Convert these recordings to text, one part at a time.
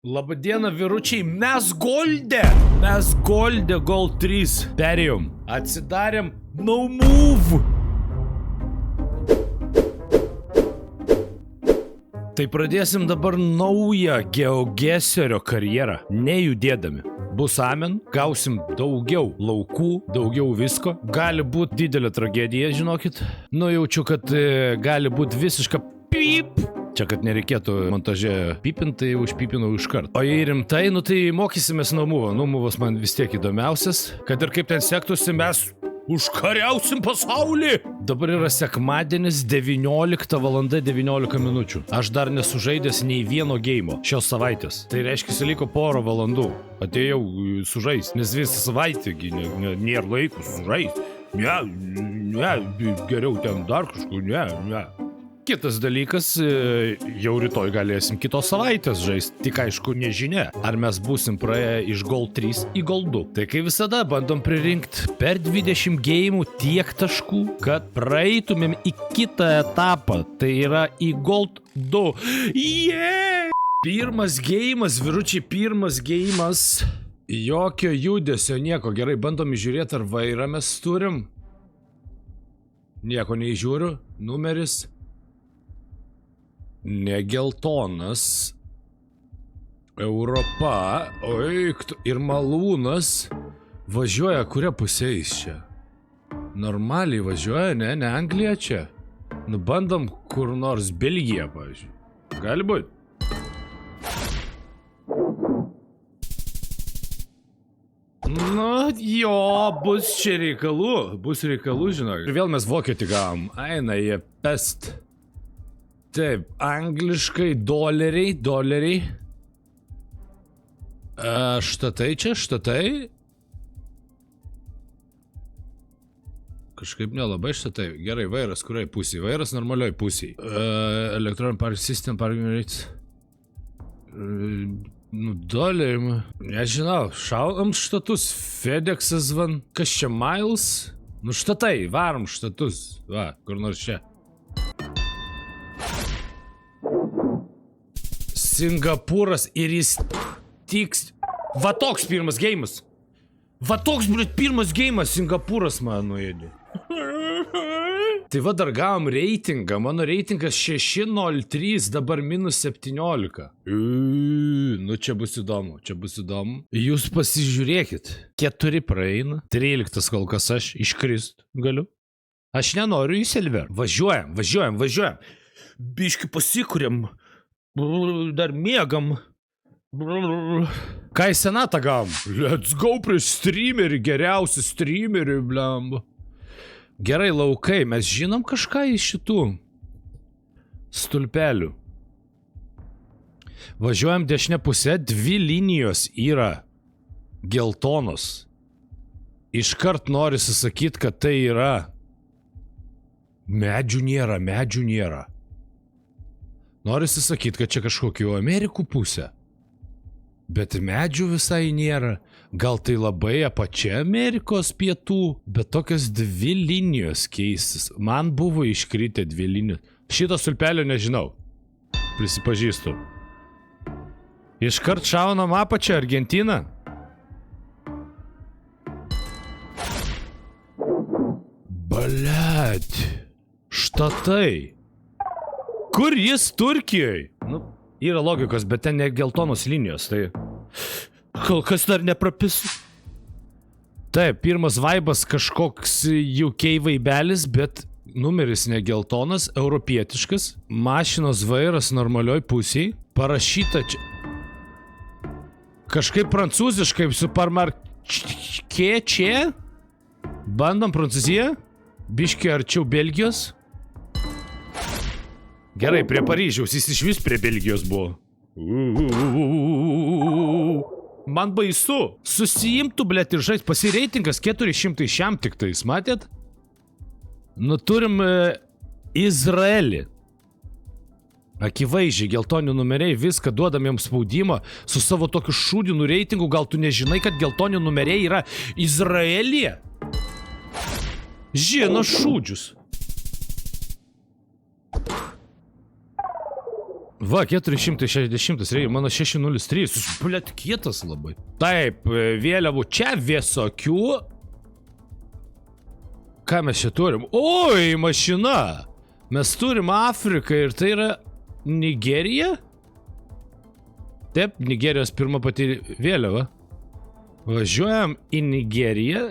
Labadiena, vyručiai, mes golde! Mes golde, Gold 3. Perėjom, atsidarėm, no move! Tai pradėsim dabar naują GeoGuessr karjerą, nejudėdami. Bus amen, gausim daugiau laukų, daugiau visko. Gali būti didelė tragedija, žinokit. Nujaučiu, kad gali būti visiška pip. Čia, kad nereikėtų montaže pipinti, užpipinau iškart. O jei rimtai, tai mokysimės nuo muvo. Numuvas man vis tiek įdomiausias. Kad ir kaip ten sektųsi, mes užkariausim pasaulį! Dabar yra sekmadienis 19:19 minučių. Aš dar nesužaidęs nei vieno geimo šios savaitės. Tai reiškia, liko porą valandų. Atėjau sužaist, nes visą savaitę nėra laiko sužaist. Ne, geriau ten dar kažkur, ne. Kitas dalykas, jau rytoj galėsim kitos savaitės žaist, tik aišku nežinia, ar mes būsim praėję iš Gold 3 į Gold 2. Tai kai visada bandom pririnkti per 20 geimų tiek taškų, kad praeitumėm į kitą etapą, tai yra į Gold 2. Yeah! Pirmas geimas, vyručiai, pirmas geimas. Jokio judesio, nieko. Gerai, bandom įžiūrėti, ar vairą mes turim. Nieko neįžiūriu. Numeris. Negeltonas. Europa. Oi, ir malūnas. Važiuoja, kuria pusė jis čia? Normaliai važiuoja, ne Anglija čia. Nu, bandom kur nors Belgiją, pavyzdžiui. Gali būt. Nu, jo, bus čia reikalų. Bus reikalų, žinok. Ir vėl mes vokietį gavom. Eina jie pest. Taip, angliškai doleriai. Štatai čia, štatai. Kažkaip nelabai štatai. Gerai, vairas, kuriai pusėje? Vairas normalioj pusėje. Electronic Park System, Parking Rates. Nu, doleriai. Nežinau, šaudam štatus. FedEx'as van. Kas čia, Miles? Nu, štatai, varom štatus. Va, kur nors čia. Singapūras ir jis tiks. Va toks pirmas geimas. Va toks, blit, pirmas geimas Singapūras man nuėdė. Tai va dar gavom reitingą. Mano reitingas 603, dabar minus 17. Nu čia bus įdomu, Jūs pasižiūrėkit. 4 praeina. 13 kol kas aš iškrist galiu. Aš nenoriu į Silver. Važiuojam. Biški pasikuriam. Dar miegam. Ką į senatą gavom? Let's go prieš streamerį, geriausi streamerį, blemba. Gerai, laukai, mes žinom kažką iš šitų stulpelių. Važiuojam dešinę pusę, 2 linijos yra geltonos. Iškart norisi sakyti, kad tai yra. Medžių nėra. Norisi sakyti, kad čia kažkokiu Amerikų pusė. Bet medžių visai nėra. Gal tai labai apačia Amerikos pietų, bet tokios 2 linijos keistis. Man buvo iškritę 2 linijos. Šito stulpelio nežinau. Prisipažįstu. Iškart šaunam apačią Argentiną. Blet. Štatai. Kur jis Turkijoj? Nu, yra logikos, bet ten ne geltonos linijos, tai kol kas dar neprapisu. Taip, pirmas vaibas kažkoks UK vaibelis, bet numeris ne geltonas, europietiškas. Mašinos vairas normalioj pusėj. Parašyta čia. Kažkaip prancūziškai, supermarkė čia. Bandom Prancūziją. Biški arčiau Belgijos. Gerai, prie Paryžiaus, jis iš vis prie Belgijos buvo. Man baisu. Susijimtų, blėt, ir žaist. Pasireitingas 400 šiam tik tais, matėt? Nu, turim Izraelį. Akivaizdžiai, geltoni numeriai, viską duodam jiems spaudimą su savo tokiu šūdinu reitingu. Gal tu nežinai, kad geltoni numeriai yra Izraelija? Žino šūdžius. Va, 460, reikia, mano 603, blet, kietas labai. Taip, vėliavų čia visokių. Ką mes čia turim? Oi, mašina! Mes turim Afriką ir tai yra Nigerija? Taip, Nigerijos pirma pati vėliava. Važiuojam į Nigeriją.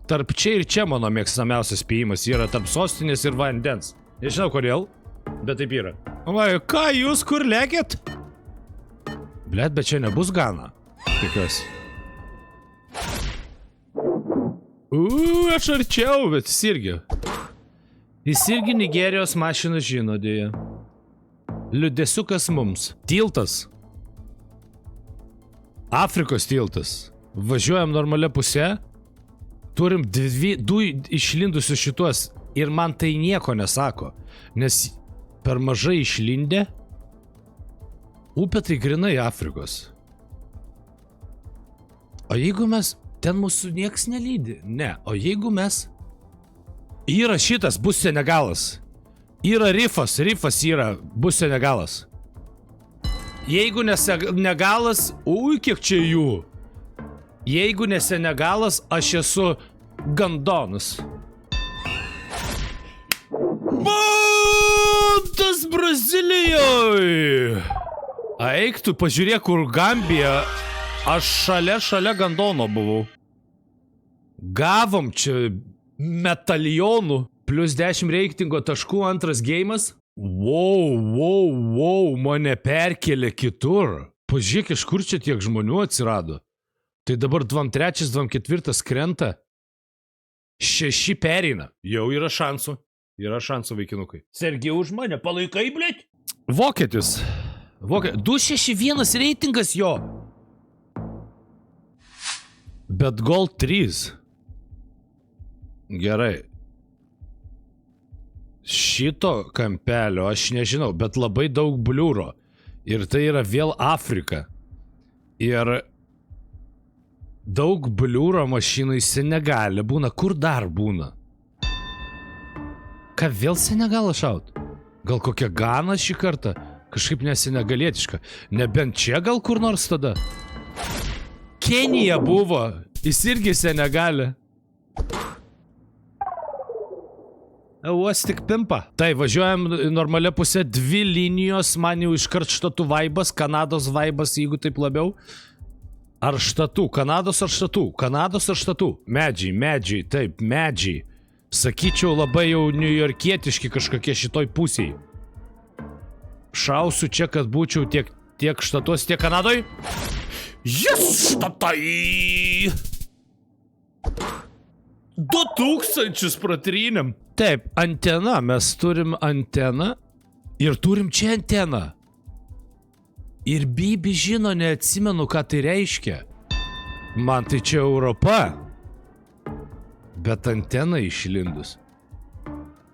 Tarp čia ir čia mano mėgstamiausias spėjimas yra tarp sostinės ir vandens. Nežinau kodėl, bet taip yra. Va, ką jūs kur lėkėt? Blet, bet čia nebus Gana. Tikiuosi. Aš arčiau, bet jis irgi. Jis irgi Nigerijos mašiną žino, dėja. Liudesiukas mums. Tiltas. Afrikos tiltas. Važiuojam normalia pusė. Turim du išlindusius šituos. Ir man tai nieko nesako. Nes per mažai išlindę. Upė tai grinai Afrikos. O jeigu mes... Ten mūsų nieks nelydi. Ne. O jeigu mes... Yra šitas, bus Senegalas. Yra Rifas yra, bus Senegalas. Jeigu ne Senegalas... Ui, kiek čia jų. Jeigu ne Senegalas, aš esu Gandonas. Tas Brazilijoje! Eik tu, pažiūrėk, kur Gambija. Aš šalia Gandono buvau. Gavom čia metalionų. Plus 10 reitingo taškų, antras geimas. Wow, mane perkelė kitur. Pažiūrėk, iš kur čia tiek žmonių atsirado. Tai dabar 23, 24 krenta. 6 pereina. Jau yra šansų. Yra šansų, vaikinukai. Sergej už mane, palaikai, blėt? Vokietis. 261 reitingas jo. Bet gol 3. Gerai. Šito kampelio aš nežinau, bet labai daug bliūro. Ir tai yra vėl Afrika. Ir daug bliūro mašinai Senegale būna. Kur dar būna? Ką vėl Senegalą šaut? Gal kokia Gana šį kartą? Kažkaip nesenegalietiška. Nebent čia gal kur nors tada? Kenija buvo. Jis irgi Senegale. Uos tik pimpa. Tai, važiuojam normalia pusė, 2 linijos, man jau iškart štatų vaibas, Kanados vaibas, jeigu taip labiau. Ar štatų? Kanados ar štatų? Kanados ar štatų? Medžiai, taip, medžiai. Sakyčiau, labai jau niujorkietiški kažkokie šitoj pusiai. Šausiu čia, kad būčiau tiek štatos, tiek Kanadoj. Štatai! 2000 pratrynėm. Taip, antena, mes turim anteną. Ir turim čia anteną. Ir Bibi žino, neatsimenu, ką tai reiškia. Man tai čia Europa. Bet antena išlindus.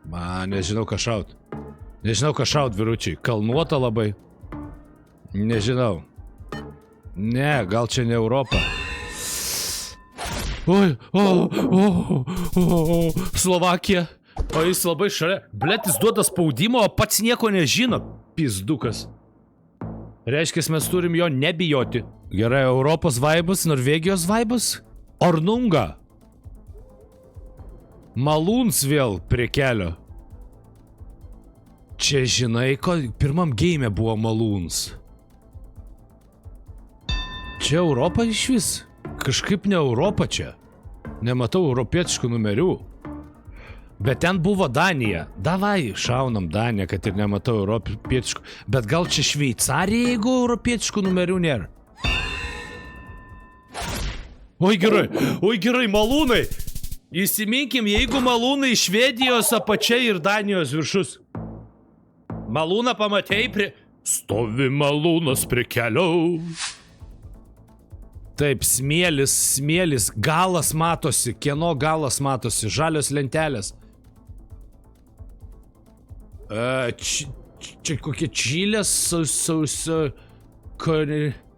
Man, nežinau ką šaut. Nežinau ką šaut, vyručiai. Kalnuota labai. Nežinau. Ne, gal čia ne Europa. Oi, Slovakija. O jis labai šalia. Blet, jis duoda spaudimo, o pats nieko nežino. Pizdukas. Reiškia, mes turim jo nebijoti. Gerai, Europos vaibas, Norvegijos vaibas. Ornunga. Malūns vėl prie kelio. Čia žinai, ko pirmam geime buvo malūns. Čia Europa iš vis. Kažkaip ne Europa čia. Nematau europietiškų numerių. Bet ten buvo Danija. Davai, šaunam Daniją, kad ir nematau europietiškų. Bet gal čia Šveicarija, jeigu europietiškų numerių nėra. Oi gerai, malūnai. Įsiminkim, jeigu malūnai iš Švedijos apačia ir Danijos viršus. Malūną pamatei prie... Stovi malūnas prie kelio. Taip, smėlis, galas matosi. Kieno galas matosi? Žalios lentelės. Čia kokie Čilės,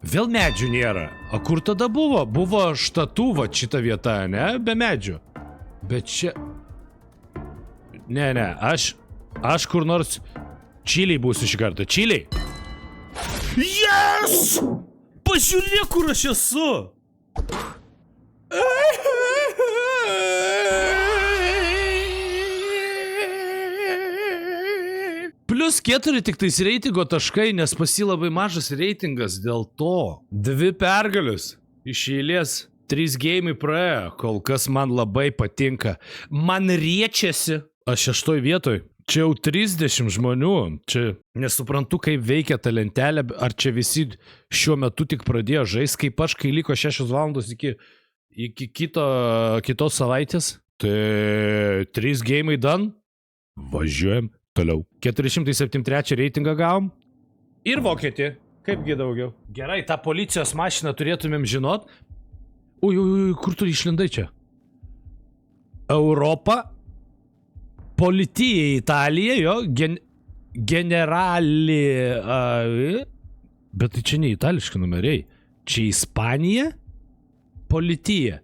Vėl medžių nėra. O kur tada buvo? Buvo štatų, va, šita vieta, ne? Be medžių. Bet čia... Ne, aš kur nors... Čiliai būsiu šį kartą. Čiliai! Yes! Pažiūrėk, kur aš esu! +4 tik tais reitingo taškai, nes pas jį labai mažas reitingas dėl to. 2 pergalius iš eilės. 3 geimai praėjo, kol kas man labai patinka. Man riečiasi. Aš 6 vietoj. Čia jau 30 žmonių. Čia nesuprantu, kaip veikia ta lentelė. Ar čia visi šiuo metu tik pradėjo žaisti, kaip aš, kai liko 6 valandos iki kitos savaitės. Tai 3 geimai done. Važiuojam toliau. 473 reitingą gavom. Ir Vokietį. Kaipgi daugiau. Gerai, tą policijos mašiną turėtumėm žinot. Ui, kur tu išlindai čia? Europa. Policija Italija, jo. Generali. Bet tai čia ne itališki numeriai. Čia Ispanija. Policija.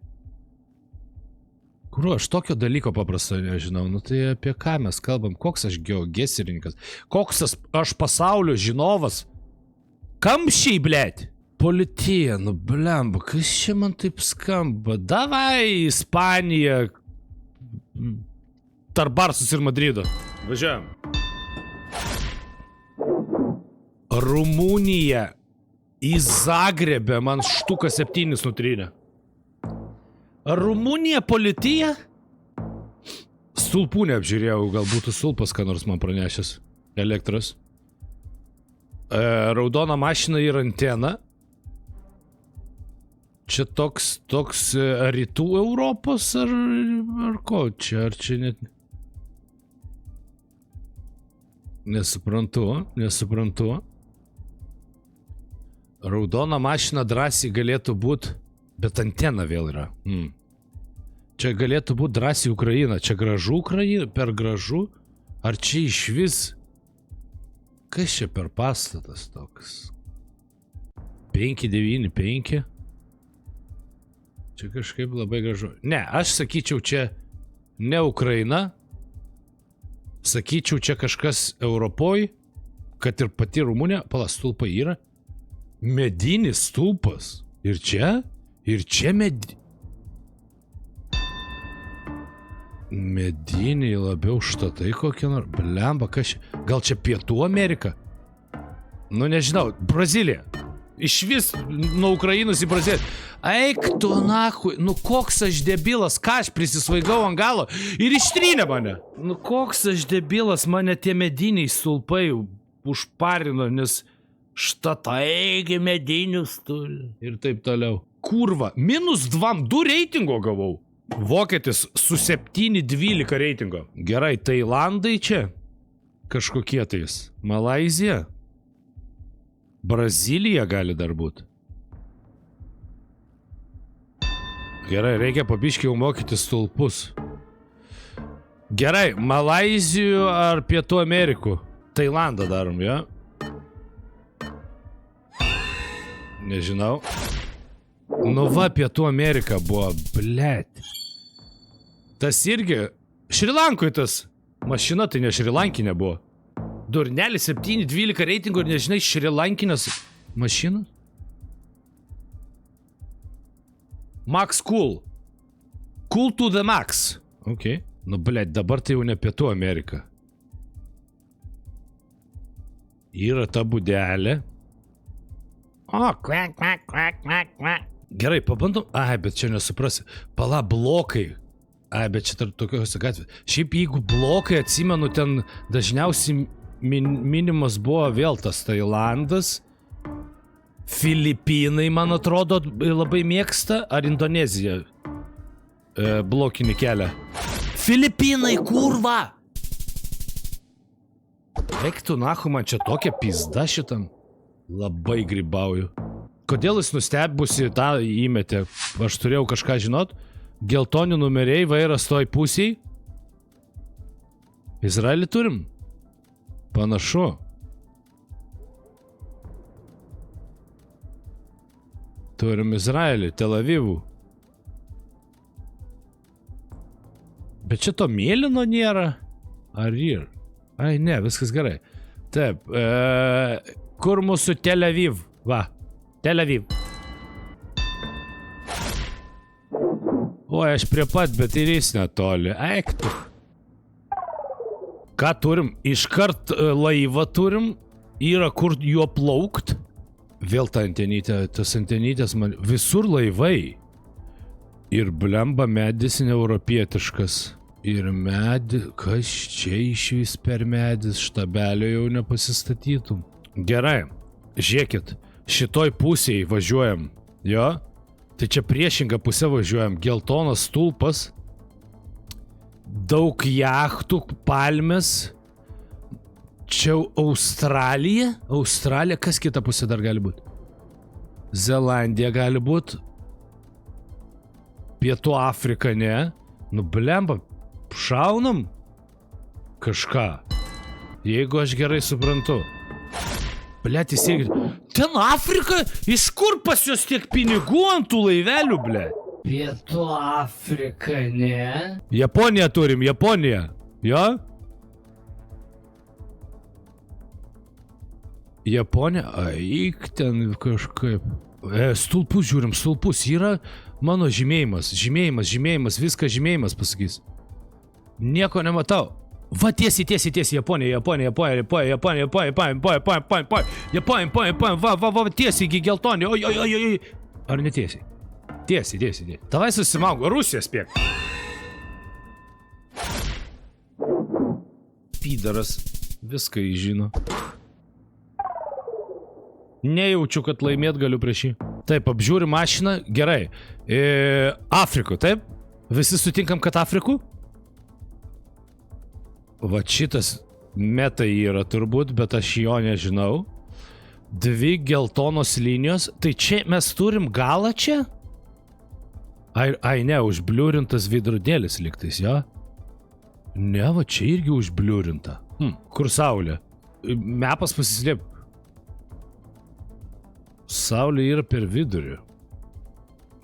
Kur aš tokio dalyko paprastai nežinau. Nu tai apie ką mes kalbam? Koks aš geogesirininkas? Koks aš pasaulio žinovas? Kamščiai, blėt! Policija, nu blemba, kas čia man taip skamba? Davai, Ispanija. Tarp Barsos ir Madrido. Važiuojam. Rumunija. Į Zagrebę man štuką 7 nutrynė. Rumunija, policija? Stulpų neapžiūrėjau, gal būtų stulpas, ką nors man pranešęs. Elektros. Raudona mašina ir antena. Čia toks rytų Europos ar ko čia, ar čia net... Nesuprantu. Raudona mašina drąsiai galėtų būt, bet antena vėl yra. Čia galėtų būt drąsiai Ukraina. Čia gražu Ukraina, per gražu. Ar čia iš vis... Kas čia per pastatas toks? 595. Čia kažkaip labai gražu. Ne, aš sakyčiau čia ne Ukraina. Sakyčiau čia kažkas Europoj. Kad ir pati Rumunija. Pala, stulpai yra. Medinis stulpas. Ir čia mediniai labiau štatai kokie nors. Blemba, kas čia? Gal čia Pietų Amerika? Nu nežinau. Brazilija. Iš vis nuo Ukrainos į Braziliją. Eik tu nahui. Nu koks aš debilas. Ką aš prisisvaigau ant galo ir ištrynė mane. Nu koks aš debilas. Mane tie mediniai stulpai užparino, nes štatai medinius turi. Ir taip toliau. Kurva. -2 reitingo gavau. Vokietis su 7-12 reitingo. Gerai, Tailandai čia. Kažkokie tais. Malaizija. Brazilija gali dar būt. Gerai, reikia pabiškiai jau mokyti stulpus. Gerai, Malaizijų ar Pietų Amerikų? Tailandą darom, jo? Nežinau. Nu va, Pietų Amerika buvo, blėt. Tas irgi, Šrilankoj tas mašina, tai ne šrilankinė buvo. Durnelis 7-12 reitingų ir nežinai šrilankinės mašinas? Max Cool. Cool to the max. Ok. Nu, blėt, dabar tai jau ne Pietų Amerika. Yra ta būdelė. O, kvek. Gerai, pabandom. Ai, bet čia nesuprasi. Pala, blokai. Ai, bet čia tarp tokios gatvės. Šiaip jeigu blokai, atsimenu, ten dažniausiai minimas buvo vėl tas Tailandas. Filipinai, man atrodo, labai mėgsta. Ar Indonezija blokinį kelią. Filipinai, kurva! Eik tu nahu, man čia tokia pizda šitam. Labai grybauju. Kodėl jis nustebusi tą įmetė? Aš turėjau kažką žinot. Geltoni numeriai, vairas toj pusiai. Izraelį turim? Panašu. Turim Izraelį, Tel Avivų. Bet čia to mėlyno nėra? Ar yra? Ai, ne, viskas gerai. Taip, Kur mūsų Tel Aviv? Va, Tel Aviv. Oi, aš prie pat, bet ir jis netoli. Eik tu. Ką turim? Iškart laivą turim. Yra kur juo plaukt. Vėl ta antenytė, tas antenytės man... Visur laivai. Ir blemba medis neeuropietiškas. Ir medis... Kas čia išvis per medis? Štabelio jau nepasistatytum. Gerai. Žiūrėkit. Šitoj pusėj važiuojam. Jo? Tai čia priešingą pusę važiuojam. Geltonas stulpas. Daug jachtų, palmės. Čia Australija? Australija, kas kita pusė dar gali būti? Zelandija gali būti. Pietų Afrika, ne? Nu, blemba, šaunam kažką. Jeigu aš gerai suprantu. Blet, įsiekit. Ten Afrika? Iš kur pas jos tiek pinigų ant tų laivelių, blet? Pietų Afrika, ne? Japoniją turim, Japoniją. Jo? Japonija, eik ten kažkaip. Stulpus žiūrim, stulpus. Yra mano žymėjimas, viską žymėjimas pasakys. Nieko nematau. Va, tiesiai, Japonija, va, tiesiai iki geltonio. Oi. Ar ne tiesiai? Tiesiai. Tavai susimaugo, Rusija spėk. Pydaras, viską žino. Nejaučiu, kad laimėt galiu prieš jį. Taip, apžiūri mašiną, gerai. Afrikų, taip? Visi sutinkam, kad Afrikų? Va šitas meta yra turbūt, bet aš jo nežinau. 2 geltonos linijos. Tai čia mes turim galą čia? Ai ne, užbliūrintas veidrodėlis lygtais, jo? Ne, va čia irgi užbliūrinta. Kur saulė? Mepas pasislėp. Saulė yra per vidurį.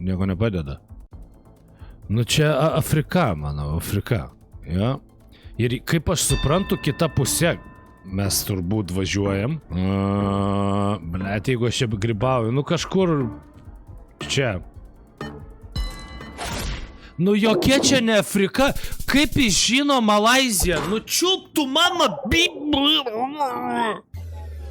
Nieko nepadeda. Nu čia Afrika, manau, Afrika. Ja. Ir kaip aš suprantu, kita pusė mes turbūt važiuojam. Blet, jeigu aš čia grybauju, nu kažkur čia. Nu jokia čia ne Afrika. Kaip jis žino Malaiziją? Nu čiulptų mama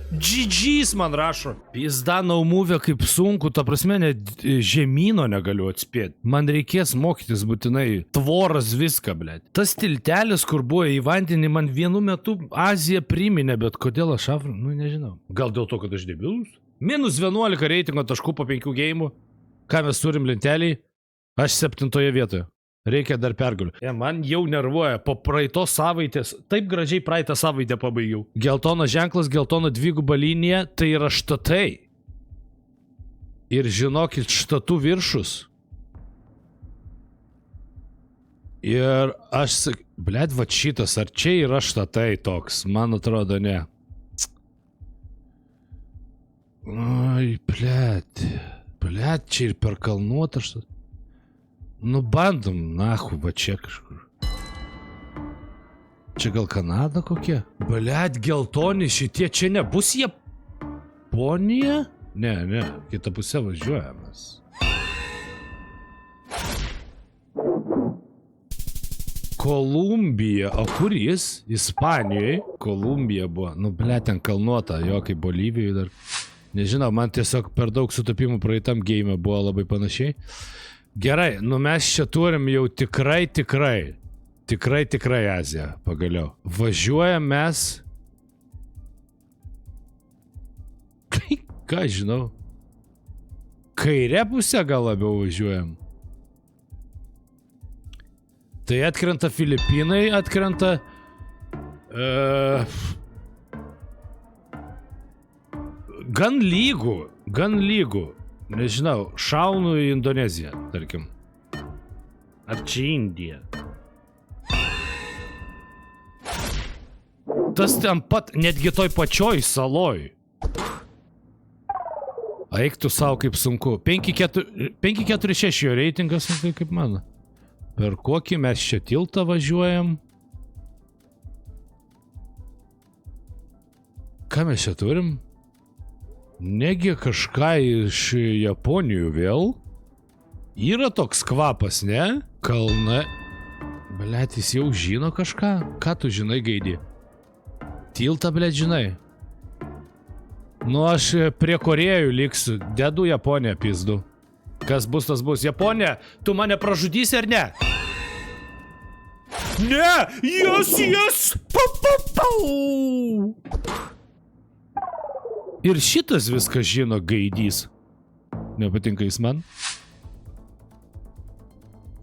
GG's man rašo. Pizda naumuvė kaip sunku, ta prasme net žemyno negaliu atspėti. Man reikės mokytis būtinai. Tvoras viską, blėt. Tas tiltelis, kur buvo į vandenį, man vienu metu Aziją priminė, bet kodėl aš nu nežinau. Gal dėl to, kad aš debilus? Minus 11 reitingo taškų po 5 geimų. Ką mes turim lentelėj? Aš 7 vietoje. Reikia dar pergalių. Man jau nervuoja. Po praeitos savaitės, taip gražiai praeitą savaitę pabaigiau. Geltonas ženklas, geltona dviguba linija, tai yra štatai. Ir žinokit, štatų viršus. Ir aš sakiau, blėt, va šitas, ar čia yra štatai toks? Man atrodo, ne. Oi, blėt. Blėt, čia ir per kalnuotą štatą. Nu bandom, nahu, va čia kažkur. Čia gal Kanada kokia? Blet, geltoni šitie, čia nebus Japonija? Ne, kitą pusę važiuojamas. Kolumbija, o kur jis? Ispanijoje. Kolumbija buvo, nu blet, ten kalnuota, jo kaip Bolivijoje dar. Nežinau, man tiesiog per daug sutapimų praeitam game buvo labai panašiai. Gerai, nu mes čia turim jau tikrai Aziją, pagaliau. Važiuojam mes... Ką žinau? Kairę pusę gal labiau važiuojam. Tai atkrenta Filipinai, atkrenta... Gan lygų. Nežinau, šaunu į Indoneziją, tarkim. Ar čia Indija? Tas ten pat, netgi toj pačioj saloj. Eik tu savo kaip sunku. 5-4-6 jo reitingas, tai kaip mano. Per kokį mes čia tiltą važiuojam? Ką mes čia turim? Negi kažką iš Japonijų vėl? Yra toks kvapas, ne? Kalna. Blet, jis jau žino kažką? Ką tu žinai, Gaidį? Tiltą, blet, žinai? Nu, aš prie Korėjų liksiu. Dedu Japoniją, pizdu. Kas bus, tas bus. Japonija, tu mane pražudysi ar ne? Ne! Yes! Pau! Ir šitas viską žino, Gaidys. Nepatinka jis man?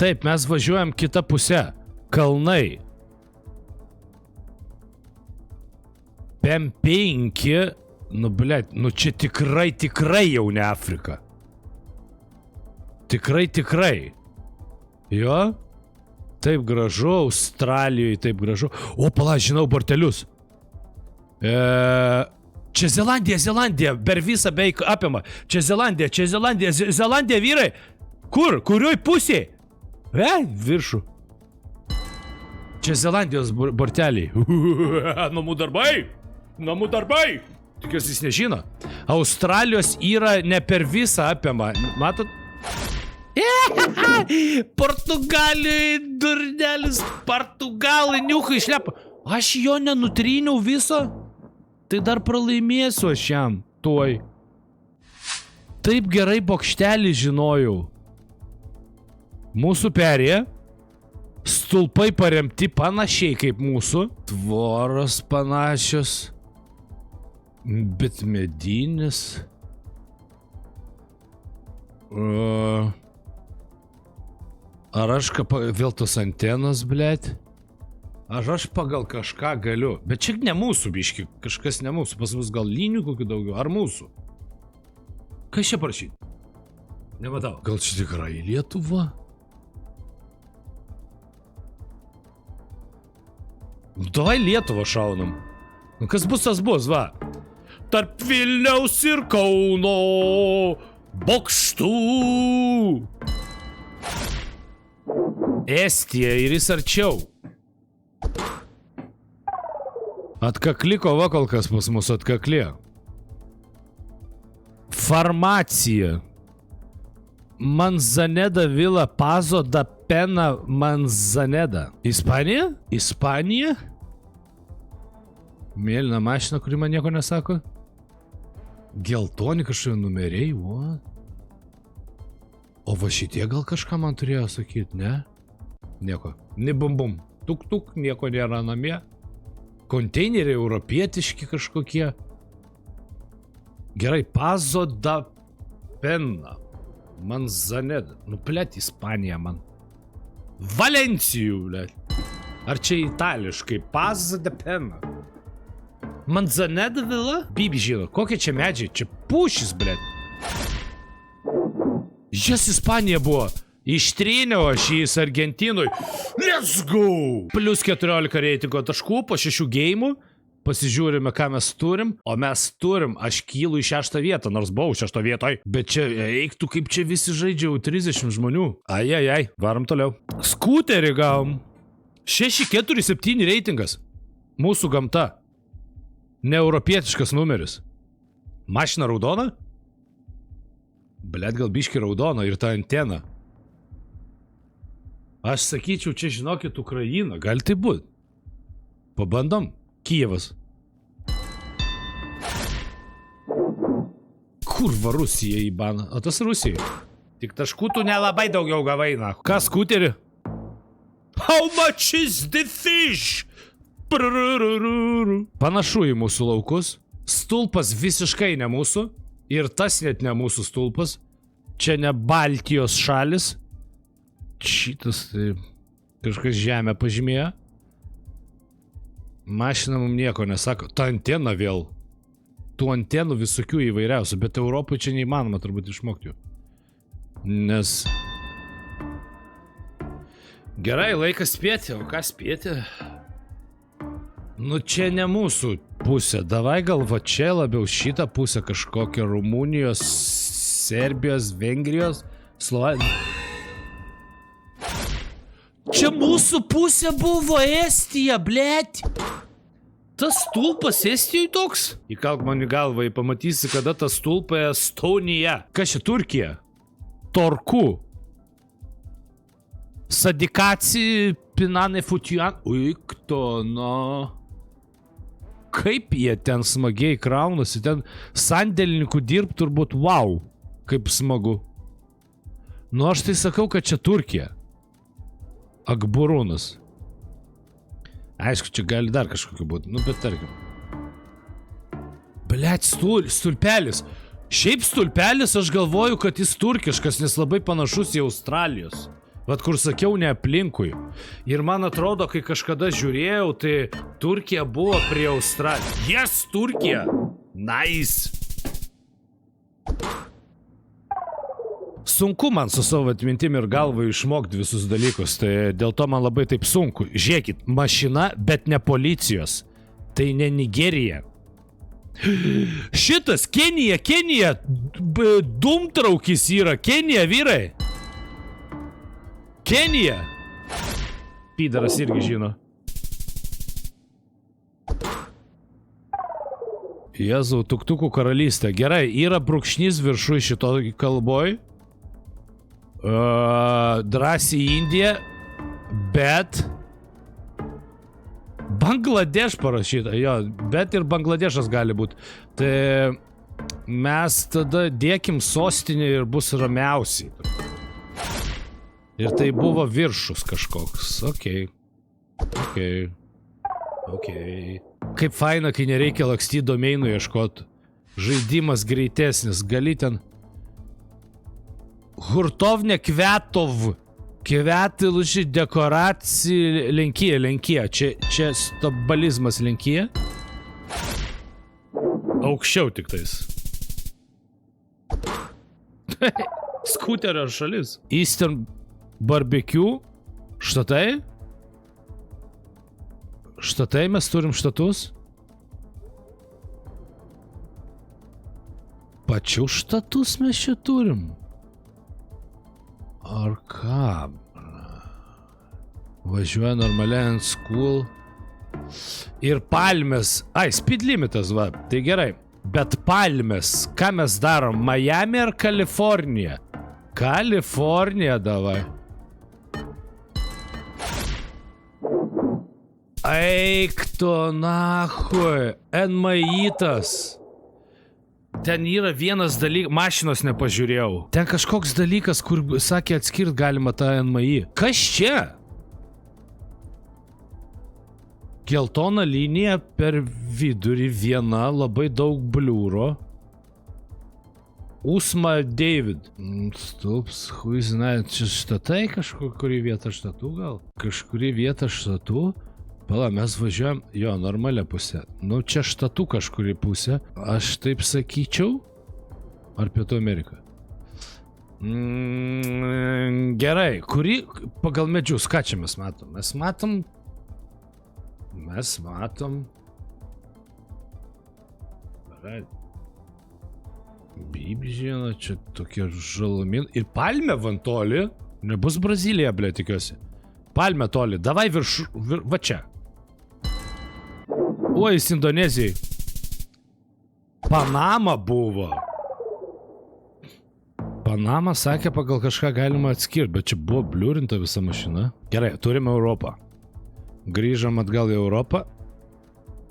Taip, mes važiuojam kitą pusę. Kalnai. PM5. Nu, blėt, nu čia tikrai jau ne Afrika. Tikrai. Jo? Taip gražu, Australijoje taip gražu. O, pala, žinau bortelius. Čia Zelandija, per visą beik apima. Čia Zelandija, vyrai. Kur? Kurioj pusėj? Viršų. Čia Zelandijos borteliai. Namų darbai. Tikiuosi jis nežino. Australijos yra ne per visą apima. Matot? Portugalijai, durnelis, Portugalai, niukai šlepa. Aš jo nenutryniau viso? Tai dar pralaimėsiu aš jam, tuoj. Taip gerai bokštelį žinojau. Mūsų perėje. Stulpai paremti panašiai kaip mūsų. Tvoros panašios. Bet medinis. Ar aš vėl tos antenos, blėt? Ar aš pagal kažką galiu? Bet čia ne mūsų, biški. Kažkas ne mūsų. Pas mus gal linijų kokių daugiau. Ar mūsų? Kas čia parašyti? Nematau. Gal čia tikrai Lietuva? Davai Lietuvą šaunam. Nu kas bus, tas bus, va. Tarp Vilniaus ir Kauno bokštų. Estija ir jis arčiau. Atkakli kova kol kas pas mus atkakli. Farmacija. Manzaneda Vila Pazo da Pena Manzaneda. Ispanija? Mėlyna mašina, kuri man nieko nesako. Geltoni kažkokie numeriai, what? O va šitie gal kažką man turėjo sakyti, ne? Nieko. Nibumbum. Tuk, nieko nėra namie. Konteineriai europietiški kažkokie. Gerai, Pazo da Pena Manzaneda. Nu, plėt, Ispanija man. Valencijų, plėt. Ar čia itališkai? Pazo da Pena. Manzaneda Vila? Bibi žino, kokie čia medžiai? Čia pušis, blėt. Jas Ispanija buvo. Ištryniau aš jį Argentinui. Let's go! Plius 14 reitingo taškų po 6 geimų. Pasižiūrime, ką mes turim. O mes turim, aš kylu į 6 vietą, nors buvau 6 vietoj. Bet čia, eiktų, kaip čia visi žaidžiau, 30 žmonių. Ai, varom toliau. Skuterį gavom. 647 reitingas. Mūsų gamta. Neeuropietiškas numeris. Mašina raudona? Blet, gal biški raudona ir ta antena. Aš sakyčiau, čia žinokit Ukraina. Gali tai būt. Pabandom. Kijevas. Kurva Rusija į baną. O tas Rusija. Tik taškų tu nelabai daugiau gavai, na. Ką skuteri? How much is the fish? Panašu į mūsų laukus. Stulpas visiškai ne mūsų. Ir tas net ne mūsų stulpas. Čia ne Baltijos šalis. Šitas tai kažkas žemę pažymėjo. Mašina mums nieko nesako. Ta antena vėl. Tų antenų visokių įvairiausių. Bet Europoje čia neįmanoma turbūt išmokti jų. Nes... Gerai, laikas spėti. O ką spėti? Nu čia ne mūsų pusė. Davai gal va čia labiau šitą pusę kažkokią Rumunijos, Serbijos, Vengrijos, Slovakijos. Čia mūsų pusė buvo Estija, blėt. Tas stulpas Estijoj toks? Įkalk man į galvą, pamatysi, kada tas stulpa Estonija. Kas čia Turkija? Torku. Sadikaci Pinane Futian. Uiktono. Kaip jie ten smagiai kraunasi, ten sandėlininkų dirbt turbūt wow. Kaip smagu. Nu aš tai sakau, kad čia Turkija. Akburūnas. Aišku, čia gali dar kažkokiu būti, nu bet tarkim. Blet, stulpelis. Šiaip stulpelis aš galvoju, kad jis turkiškas, nes labai panašus į Australijos. Vat kur sakiau, ne aplinkui. Ir man atrodo, kai kažkada žiūrėjau, tai Turkija buvo prie Australijos. Yes, Turkija! Nice! Sunku man su savo atmintim ir galva išmokti visus dalykus, tai dėl to man labai taip sunku. Žiūrėkit, mašina, bet ne policijos. Tai ne Nigerija. Šitas, Kenija, dūmtraukis yra, Kenija, vyrai. Kenija. Pydaras irgi žino. Jėzau, tuktukų karalystė. Gerai, yra brūkšnys viršui šito kalboj. Drąsiai Indija. Bet Bangladeš parašyta, jo, bet ir Bangladešas gali būti. Tai mes tada dėkim sostinę ir bus ramiausiai. Ir tai buvo viršus kažkoks. Okei. Kaip faina, kai nereikia lakstyti domeinų ieškoti. Žaidimas greitesnis. Gali ten... Hurtovne Kvetov. Kveti luši dekoracija Lenkija. Čia stabalizmas Lenkija. Aukščiau tik tais. Skuterio šalis. Eastern Barbecue. Štatai. Štatai mes turim štatus. Pačių štatus mes čia turim. Ar ką? Važiuoja normaliai ant school. Ir palmės. Ai, speed limitas, va. Tai gerai. Bet palmės. Ką mes darom? Miami ar Kalifornija? Kalifornija, davai. Eik tu, nahui. NMI-tas. Ten yra vienas dalykas, mašinos nepažiūrėjau. Ten kažkoks dalykas, kur sakė atskirt galima tą NMI. Kas čia? Geltona linija per vidurį viena, labai daug bliūro. Usma David. Stups, huizinai, čia štatai kažkurį vietą štatų gal? Kažkurį vietą štatų? Pala, mes važiuojam, jo, normalia pusė. Nu, čia štatų kažkurį pusę. Aš taip sakyčiau. Ar Pietų Amerika? Gerai, kurį pagal medžius, ką čia mes matom? Mes matom. Bybžina, čia tokie žalumin. Ir palmė van toli. Nebus Brazilija, ble, tikiuosi. Palmė toli, davai va čia. Oi, jis Indonezijai. Panama buvo. Panama sakė, pagal kažką galima atskirti, bet čia buvo bliūrinta visa mašina. Gerai, turime Europą. Grįžam atgal į Europą.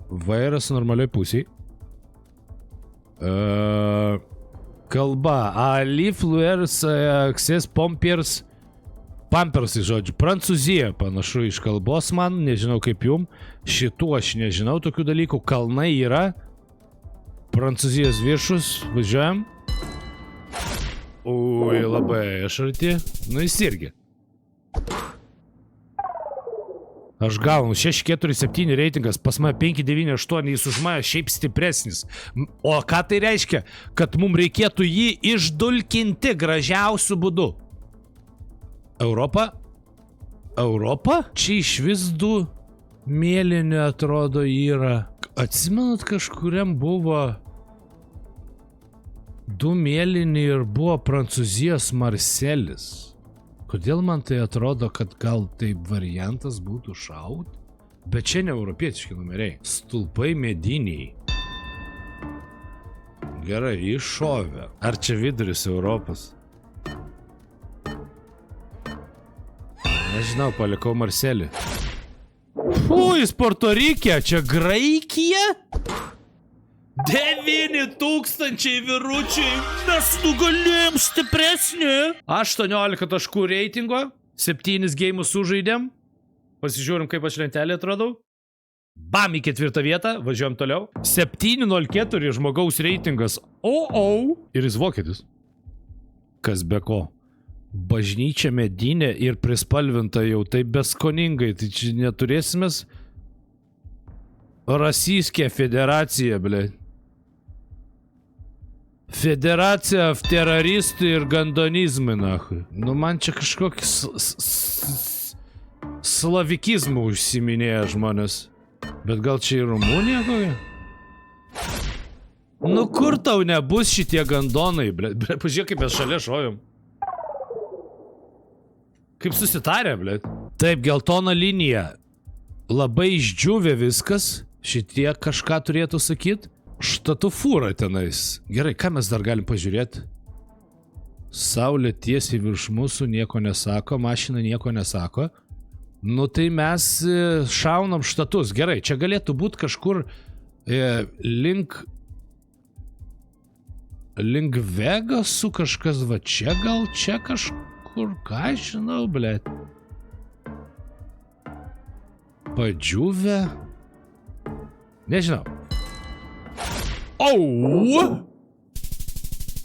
Vairas normaliai pusiai. Kalba. Ali, Fluers, Access, Pompiers. Pampersai, žodžiu. Prancūzija panašu iš kalbos man, nežinau kaip jum. Šitų aš nežinau tokių dalykų. Kalnai yra. Prancūzijos viršus. Važiuojam. Ui, labai aš arti. Nu jis irgi. Aš gaunu 647 reitingas, pas mane 598, jis už mane šiaip stipresnis. O ką tai reiškia? Kad mums reikėtų jį išdulkinti gražiausiu būdu. Europa? Čia iš vis du mėlyni atrodo yra. Atsimenat, kažkuriam buvo du mėlyni ir buvo Prancūzijos Marselis. Kodėl man tai atrodo, kad gal taip variantas būtų šaut? Bet čia ne europietiški numeriai. Stulpai mediniai. Gerai, iššovė. Ar čia viduris Europos? Nežinau, palikau Marselį. Jis Porto Rike, čia Graikija? 9000 vyručiai, mes nugalėjom stipresnį. 18 taškų reitingo, 7 geimus sužaidėm. Pasižiūrim, kaip aš lentelį atradau. Bam, į 4 vietą, važiuojam toliau. 704 žmogaus reitingas. Ir jis vokietis. Kas be ko? Bažnyčia medinė ir prispalvinta jau taip beskoningai. Tai čia neturėsimės Rasijskė federacija, ble. Federacija teroristų ir gandonizmai, nahui. Nu, man čia kažkokį slavikizmų užsiminėja žmonės. Bet gal čia ir Rumunija kokia? Nu, kur tau nebus šitie gandonai, ble? Pažiūrėk, kaip mes šalia šojom. Kaip susitarė, ble? Taip, geltona linija. Labai išdžiūvė viskas. Šitie kažką turėtų sakyt. Štatų fūra tenais. Gerai, ką mes dar galim pažiūrėti? Saulė tiesiai virš mūsų nieko nesako, mašina nieko nesako. Nu tai mes šaunam štatus. Gerai, čia galėtų būti kažkur link Vegasų kažkas, va čia gal, čia kažkur, ką žinau, blėt. Padžiūvę. Nežinau.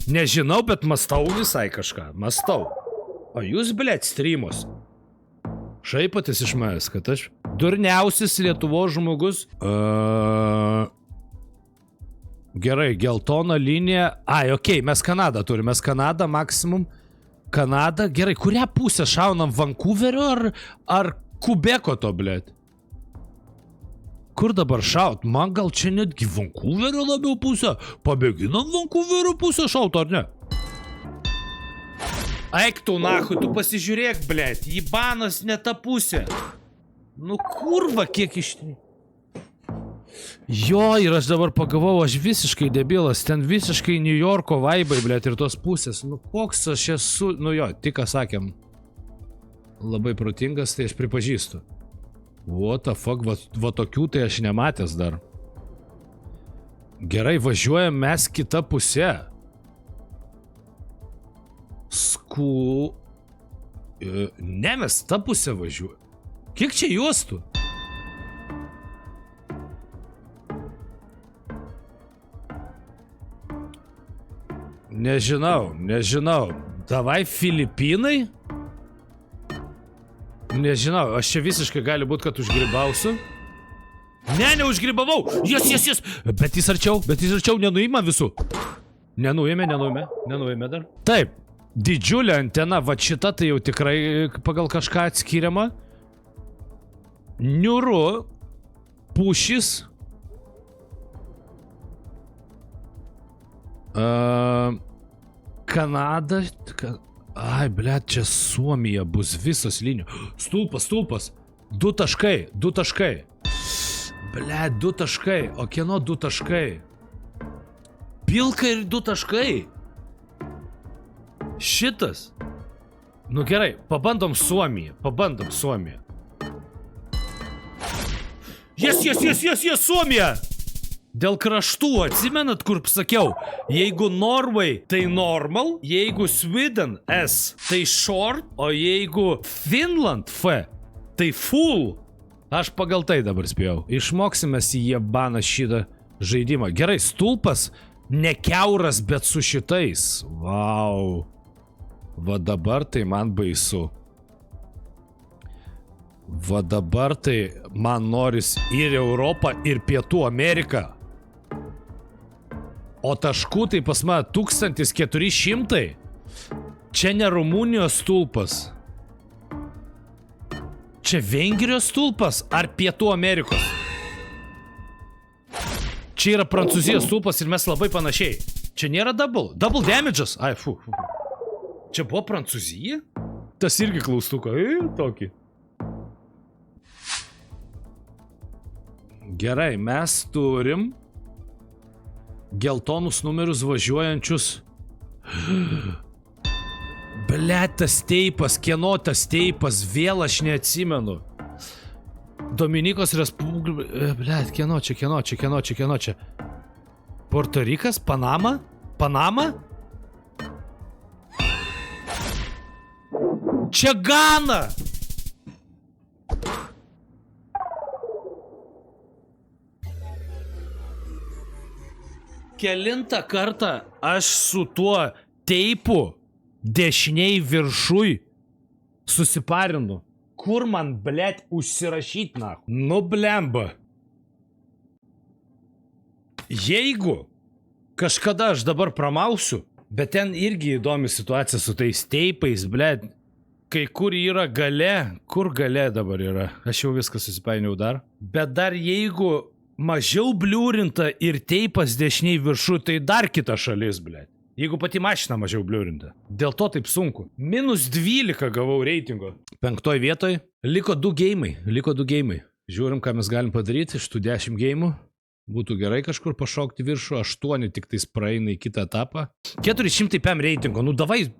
Nežinau, bet mastau visai kažką. Mastau. O jūs, blėt, streamus. Šaipotės iš manęs, kad aš durniausias Lietuvos žmogus. Gerai, geltona linija. Okei, mes Kanadą turime. Mes Kanadą maksimum. Kanada. Gerai, kurią pusę šaunam? Vancouverio ar Kubeko to, blėt? Kur dabar šaut? Man gal čia netgi Vancouverio labiau pusę. Pabėginam Vancouverio pusę šaut, ar ne? Eik tu, nahui, tu pasižiūrėk, blėt. Jibanas ne ta pusė. Nu kurva, kiek iš... Jo, ir aš dabar pagavau, aš visiškai debilas. Ten visiškai New Yorko vaibai, blėt, ir tos pusės. Nu koks aš esu... Nu jo, tik ką sakėm. Labai protingas, tai aš pripažįstu. What the fuck, va tokių tai aš nematęs dar. Gerai, važiuojam mes kitą pusę. Ne, mes tą pusę važiuojam. Kiek čia juostų? Nežinau. Davai Filipinai? Nežinau, aš čia visiškai gali būti, kad užgribausiu. Ne, neužgribavau! Yes! Bet jis arčiau, nenuima visų. Nenuėmė dar. Taip, didžiulė antena, va šita tai jau tikrai pagal kažką atskiriama. Niūru, pušis. Kanada. Ai, blėt, čia Suomija bus visos linijų. Stulpas. 2 taškai. Blėt, 2 taškai. O kieno 2 taškai? Pilka ir 2 taškai. Šitas. Nu gerai, pabandom Suomiją. Yes, Suomija! Dėl kraštų, atsimenat, kur sakiau, jeigu Norway, tai normal, jeigu Sweden, S, tai short, o jeigu Finland, F, tai full. Aš pagal tai dabar spėjau. Išmoksime į jebaną šitą žaidimą. Gerai, stulpas, ne kiauras, bet su šitais. Vau. Va dabar tai man baisu. Va dabar tai man noris ir Europą, ir Pietų Ameriką. O taškų tai pas mane 1400. Čia ne Rumunijos stulpas. Čia Vengrijos stulpas ar Pietų Amerikos? Čia yra Prancūzijos stulpas ir mes labai panašiai. Čia nėra double damages. Ai, fu. Čia buvo Prancūzija? Tas irgi klaustuko. Tokį. Gerai, mes turim geltonus numerius važiuojančius. Blet, tas teipas, kieno tas teipas, vėl aš neatsimenu. Dominikos Respublika... Blet, kieno čia? Puerto Rikas? Panama? Čia Gana! Kelintą kartą aš su tuo teipu dešiniai viršui susiparinu. Kur man, blet, užsirašyt, na? Nu, blemba. Jeigu kažkada aš dabar pramausiu, bet ten irgi įdomi situacija su tais teipais, blet. Kai kur yra gale, kur gale dabar yra? Aš jau viską susipainiau dar. Bet dar jeigu mažiau bliūrinta ir teipas dešiniai viršų, tai dar kita šalis, blet. Jeigu pati mašina mažiau bliūrinta. Dėl to taip sunku. -12 gavau reitingo. 5 vietoj. Liko 2 geimai. Žiūrim, ką mes galim padaryti iš tų 10 geimų. Būtų gerai kažkur pašokti viršų. 8 tik tais praeina į kitą etapą. 400 PM reitingo. Nu davai,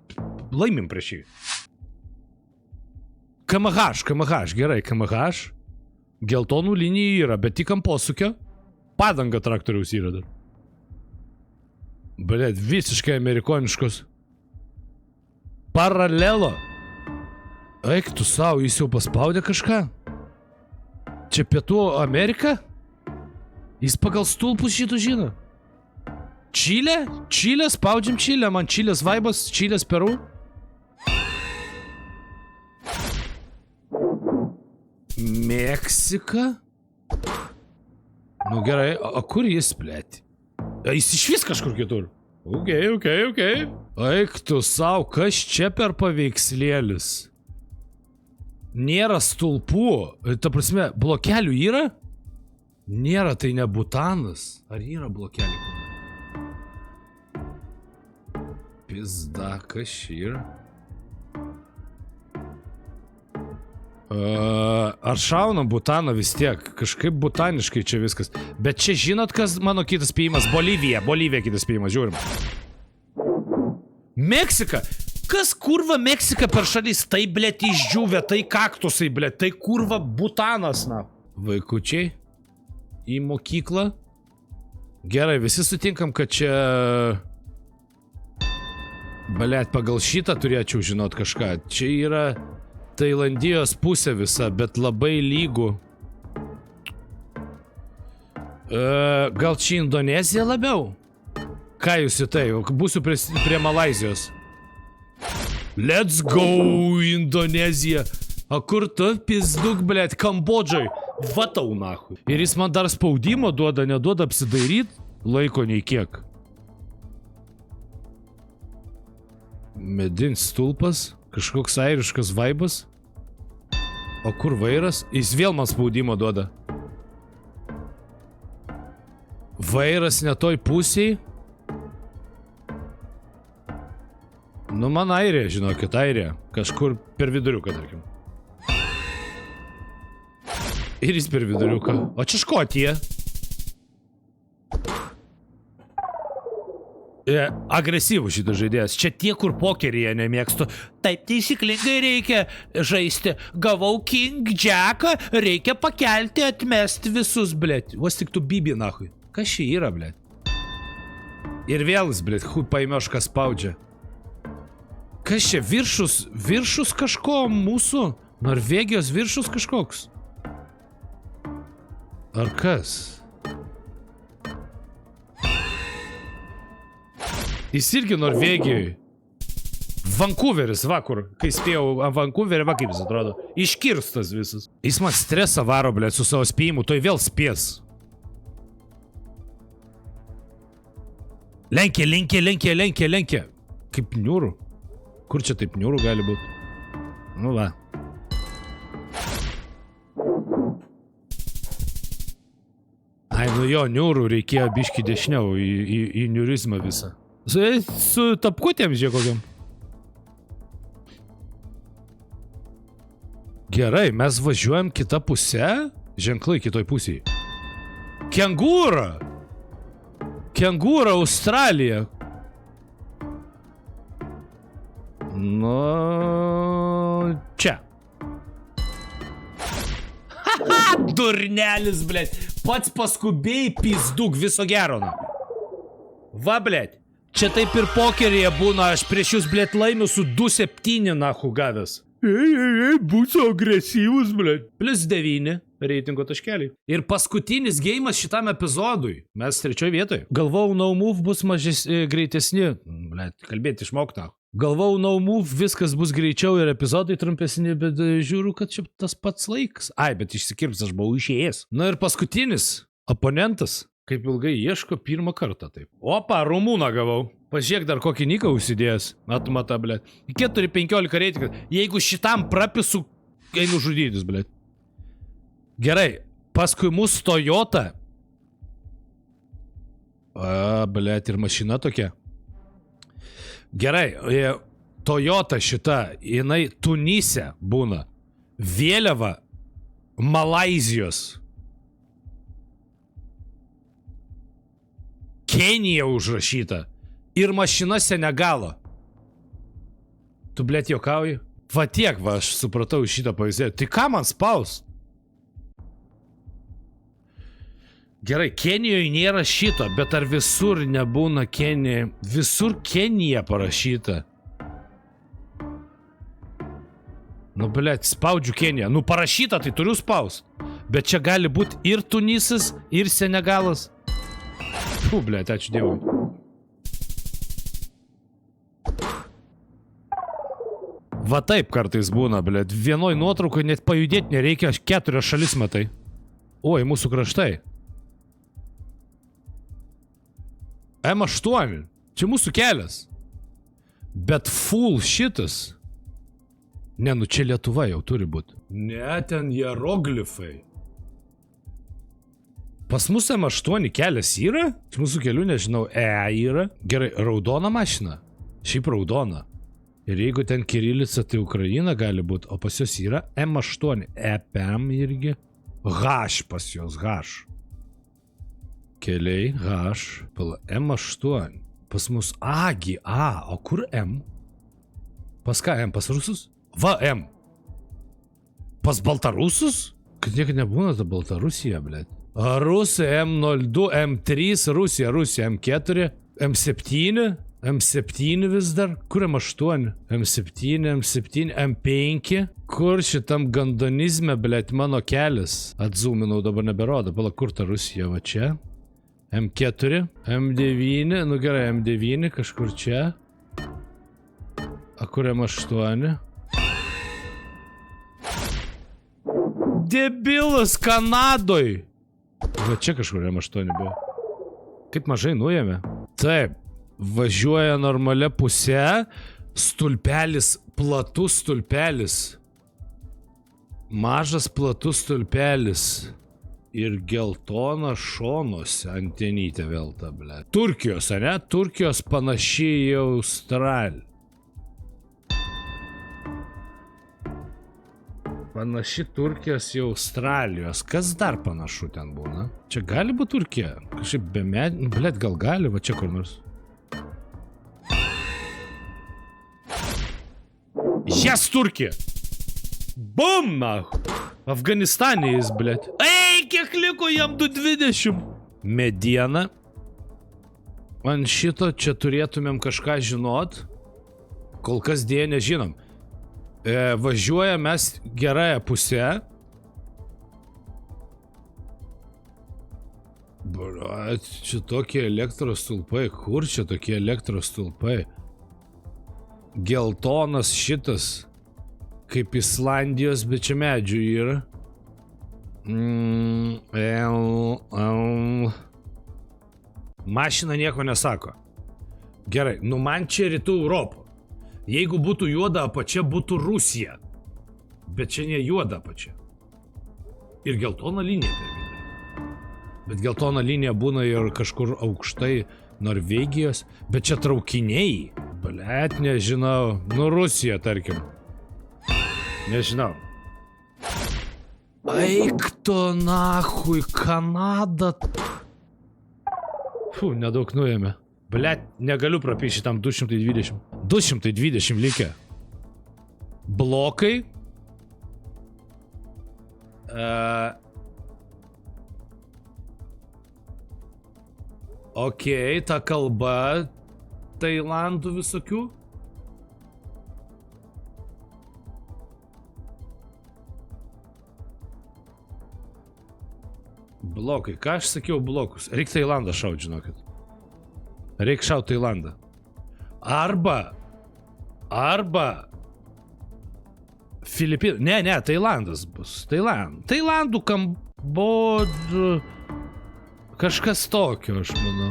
laimim prieš jį. KMH. Gerai, KMH. Geltonų linijų yra, bet tik ant posūkio. Padanga traktoriaus yra dar. Blet, visiškai amerikoniškos. Paralelo. Eik tu savo, jis jau paspaudė kažką? Čia Pietų Amerika? Jis pagal stulpus šitų žino. Čilė? Čilė, spaudžiam Čilę, man Čilės vaibas, Čilės Peru. Meksika? Nu gerai, o kur jis, blet? Jis iš vis kažkur kitur. Ok. Eik tu savo, kas čia per paveikslėlis? Nėra stulpų. Ta prasme, blokelių yra? Nėra, tai ne Butanas. Ar yra blokelių? Pizda, kas čia yra? Ar šauna Butaną vis tiek? Kažkaip butaniškai čia viskas. Bet čia žinot, kas mano kitas spėjimas? Bolivija kitas spėjimas, žiūrim. Meksika! Kas kurva Meksika per šalis? Tai, blet, išdžiūvę, tai kaktusai, blet, tai kurva Butanas, na. Vaikučiai į mokyklą. Gerai, visi sutinkam, kad čia... Blet, pagal šitą turėčiau žinot kažką. Čia yra... Tailandijos pusė visa, bet labai lygų. Gal čia Indonezija labiau? Ką jūs į tai? Būsiu prie Malaizijos. Let's go, Indonezija. A kur tu, pizduk, blėt, Kambodžai? Vatau, nahui. Ir jis man dar spaudimo duoda, neduoda apsidairyt? Laiko nei kiek. Medins stulpas. Kažkoks airiškas vaibas. O kur vairas? Jis vėl man spaudimo duoda. Vairas ne toj pusiai. Nu, man Airija, žinokit, Airija. Kažkur per viduriuką, tarkim. Ir jis per viduriuką. O čia Škotija. Agresyvų šitas žaidėjas. Čia tie, kur pokeryje nemėgstu. Taip taisyklingai reikia žaisti. Gavau King Jacką, reikia pakelti, atmesti visus, blėt. Vos tik tu bibi, nahui. Kas čia yra, blėt? Ir vėl jis, blėt, paimiošką spaudžia. Kas čia, viršus kažko mūsų? Norvegijos viršus kažkoks? Ar kas? Jis irgi Norvegijoj. Vancouveris, va kur. Kai spėjau Vancouverį, va kaip jis atrodo. Iškirstas visas. Jis man stresą varo, blėt, su savo spėjimu. Toj vėl spės. Lenkė. Kaip niūrų. Kur čia taip niūrų gali būti? Nu va. Ai, nu jo, niūrų reikėjo biškį dešiniau į niūrizmą visą. Su tapkutėm, žiūrėk kokiam. Gerai, mes važiuojam kitą pusę. Ženklai kitoj pusėje. Kengūra. Kengūra, Australija. Nu, čia. Haha, durnelis, blėt. Pats paskubėjai pizduk, viso gero. Va, blėt. Čia taip ir pokeryje būna, aš prieš jūs, blėt, laimiu su 2-7 nahu gavęs. Būsiu agresyvus, blėt. +9 reitingo taškeliai. Ir paskutinis geimas šitam epizodui. Mes 3 vietoje. Galvau, no move bus greitesni. Blėt, kalbėti išmokta. Galvau, no move, viskas bus greičiau ir epizodai trumpesni, bet žiūriu, kad čia tas pats laikas. Ai, bet išsikirps, aš buvau išėjęs. Na ir paskutinis oponentas. Kaip ilgai ieško pirmą kartą taip. Opa, rumūną gavau. Pažiūrėk dar kokį niką užsidėjęs. Atmata, blėt. 4-15 reitingas. Jeigu šitam prapisu, einu žudytis, blėt. Gerai, paskui mūsų Toyota. Blėt, ir mašina tokia. Gerai, Toyota šita, jinai Tunise būna. Vėliava Malaizijos. Kenija užrašyta. Ir mašina Senegalo. Tu, blėt, juokauji? Va tiek, va, aš supratau šitą pavyzdį. Tai ką man spaus? Gerai, Kenijoje nėra šito, bet ar visur nebūna Kenija? Visur Kenija parašyta. Nu, blėt, spaudžiu Keniją. Nu, parašyta, tai turiu spaust. Bet čia gali būti ir Tunisas, ir Senegalas. Fū, blėt, ačiū Dievui. Va taip kartais būna, blėt. Vienoj nuotraukai net pajudėti nereikia, aš 4 šalis matai. Oi, mūsų kraštai. M8. Čia mūsų kelias. Bet full šitas. Ne, nu čia Lietuva jau turi būti. Ne, ten hieroglifai. Pas mus M8 kelias yra? Čia mūsų kelių nežinau. Yra. Gerai, raudona mašina. Šiaip raudona. Ir jeigu ten kirilica, tai Ukraina gali būti. O pas jos yra M8. EPM irgi. H pas jos, H. Keliai, H. M8. Pas mus Agi, A. O kur M? Pas ką M? Pas rusus? Va, M. Pas baltarusus? Kad niekada nebūna ta Baltarusija, blėt. Rusai M02, M3, Rusija, M4, M7, M7 vis dar. Kur M8? M7, M5. Kur šitam gandonizme, blėt, mano kelias? Atzoominau, dabar neberodo. Pala, kur ta Rusija? Va čia. M4, M9, nu gerai, M9 kažkur čia. A kur M8? Debilas, Kanadoj! Va čia kažkur M8 buvo. Kaip mažai nuėmė. Taip, važiuoja normalia pusė. Stulpelis, platus stulpelis. Mažas platus stulpelis. Ir geltona šonuose antenytė vėl ta, ble. Turkijos, ane? Turkijos panašiai į Australiją. Panaši Turkijos į Australijos. Kas dar panašu ten būna? Čia gali būti Turkija? Kažkaip be medžių. Blet, gal gali, va čia kur nors. Jes, Turkija! Bum, nahu! Afganistane jis, blet. Ei, kiek liko jam 220? Mediena. Ant šito čia turėtumėm kažką žinot. Kol kas dėja nežinom. Važiuoja mes gerąją pusę. Brat, čia tokie elektros stulpai. Kur čia tokie elektros stulpai? Geltonas šitas. Kaip Islandijos, bet čia medžių yra. Mašina nieko nesako. Gerai, nu man čia rytų Europą. Jeigu būtų juoda apačia, būtų Rusija. Bet čia ne juoda apačia. Ir geltona linija per vidurį. Bet geltona linija būna ir kažkur aukštai Norvegijos. Bet čia traukiniai. Blet, nežinau. Nu, Rusija, tarkim. Nežinau. Eik tu nahui, Kanada. Fū, nedaug nuėmė. Blet, negaliu prapyšti tam 220. 220 likę. Blokai. Okei, ta kalba Tailandų visokių. Blokai, ką aš sakiau blokus? Reik Tailandą šaut, žinokit. Reik šaut Tailandą. Arba Filipinų. Ne, Tailandas bus. Tailandų, Kambodžų. Kažkas tokio, aš manau.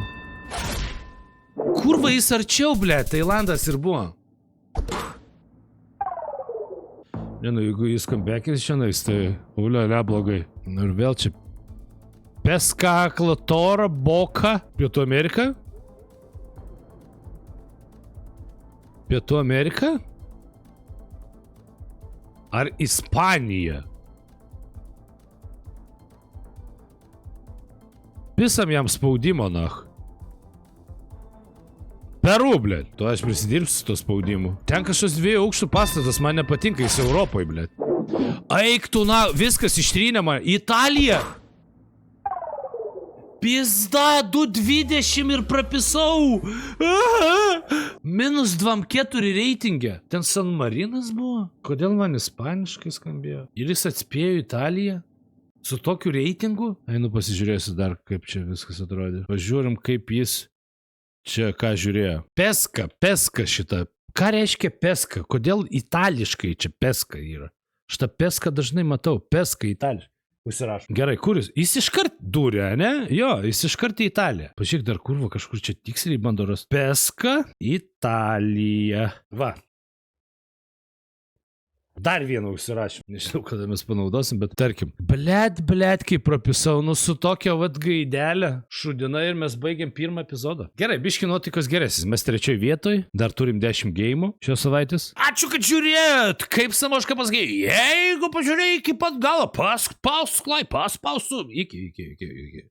Kurva jis arčiau, ble, Tailandas ir buvo. Ne, nu, jeigu jis comeback'is šiandien, tai ulialia blogai. Nu ir vėl čia. Pescacla, Tora, Boka. Pietų Amerika? Pietų Amerika? Ar Ispanija? Pisam jam spaudimo, nach. Peru, blėt. Tu aš prisidirbsiu su to spaudimu. Ten kažkas 2 aukštų pastatas, man nepatinka, jis Europoje, blėt. Eik tu, na, viskas ištrynė man. Italija! Pizda, 220 ir prapisau. Minus 24 reitingė. Ten San Marinas buvo. Kodėl man ispaniškai skambėjo? Ir jis atspėjo Italiją? Su tokiu reitingu? Einu pasižiūrėsiu dar, kaip čia viskas atrodė. Pažiūrim, kaip jis čia ką žiūrėjo. Peska šitą. Ką reiškia peska? Kodėl itališkai čia peska yra? Šitą peską dažnai matau. Peska itališkai. Užsirašom. Gerai, kur jis? Jis iškart durė, ne? Jo, jis iškart į Italiją. Pažiūrėk, dar kurva kažkur čia tiksliai bando rasti. Peska, Italija. Va. Dar vieną užsirašym. Nežinau, kada mes panaudosim, bet tarkim. Blet, kaip prapisau, nu su tokia vat gaidelė. Šudina ir mes baigiam 1 epizodą. Gerai, biški nuotaikos geresnis. Mes 3 vietoj. Dar turim 10 geimų šios savaitės. Ačiū, kad žiūrėjot. Kaip Samoška pasakė. Jeigu pažiūrėjai iki pat galo, paspausk like, paspausk. Iki.